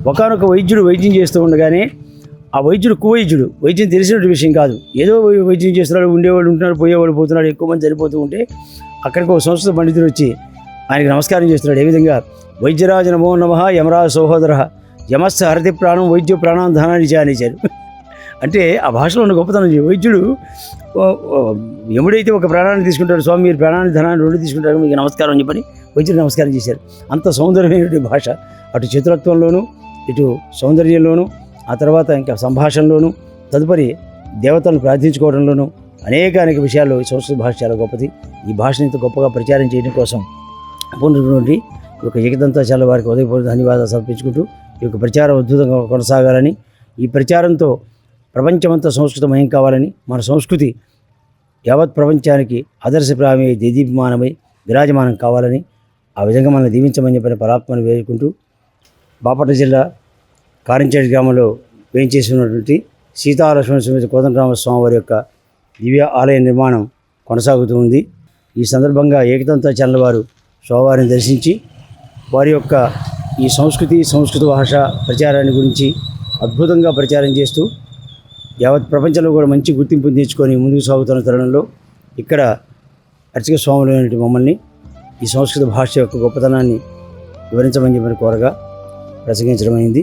ఒకానొక వైద్యుడు వైద్యం చేస్తూ ఉండగానే ఆ వైద్యుడు కువైద్యుడు, వైద్యం తెలిసినటువంటి విషయం కాదు, ఏదో వైద్యం చేస్తున్నాడు, ఉండేవాళ్ళు ఉంటున్నారు, పోయేవాళ్ళు పోతున్నాడు, ఎక్కువ మంది చనిపోతూ ఉంటే అక్కడికి ఒక సంస్కృత పండితుడు వచ్చి ఆయనకి నమస్కారం చేస్తున్నాడు. ఏ విధంగా వైద్యరాజ నమో నమః యమరాజ సహోదర యమస్స హరతి ప్రాణం వైద్య ప్రాణం ధనాన్ని చేశారు. అంటే ఆ భాషలో ఉన్న గొప్పతనం. వైద్యుడు యముడైతే ఒక ప్రాణాన్ని తీసుకుంటాడు, స్వామి మీరు ప్రాణాన్ని ధనాన్ని రెండు తీసుకుంటారు, మీకు నమస్కారం అని చెప్పని వైద్యుడు నమస్కారం చేశారు. అంత సౌందర్యమైనటువంటి భాష, అటు చతురత్వంలోనూ ఇటు సౌందర్యంలోనూ, ఆ తర్వాత ఇంకా సంభాషణలోనూ, తదుపరి దేవతలను ప్రార్థించుకోవడంలోనూ అనేక విషయాల్లో ఈ సంస్కృత భాష చాలా గొప్పది. ఈ భాషను ఇంత గొప్పగా ప్రచారం చేయడం కోసం ఉన్నటువంటి ఈ యొక్క ఏకదంతాచార్యుల వారికి ఉదయపూర్వక ధన్యవాదాలు సమర్పించుకుంటూ ఈ యొక్క ప్రచారం అద్భుతంగా కొనసాగాలని, ఈ ప్రచారంతో ప్రపంచమంతా సంస్కృతమయం కావాలని, మన సంస్కృతి యావత్ ప్రపంచానికి ఆదర్శప్రాయమై దేదీప్యమానమై విరాజమానం కావాలని, ఆ విధంగా మనల్ని దీవించమని చెప్పిన పరాత్మను వేడుకుంటూ బాపట్ల జిల్లా కారించేటి గ్రామంలో వేయించేసి ఉన్నటువంటి సీతాలక్ష్మణ సమేత కోదండరామస్వామి వారి యొక్క దివ్య ఆలయ నిర్మాణం కొనసాగుతూ ఉంది. ఈ సందర్భంగా ఏకదంతాచార్యుల వారు స్వామివారిని దర్శించి వారి యొక్క ఈ సంస్కృత భాష ప్రచారాన్ని గురించి అద్భుతంగా ప్రచారం చేస్తూ యావత్ ప్రపంచంలో కూడా మంచి గుర్తింపు తెచ్చుకొని ముందుకు సాగుతున్న తరుణంలో ఇక్కడ అర్చక స్వాములైనటువంటి మమ్మల్ని ఈ సంస్కృత భాష యొక్క గొప్పతనాన్ని వివరించమని చెప్పిన కోరగా ప్రసంగించడం అయింది.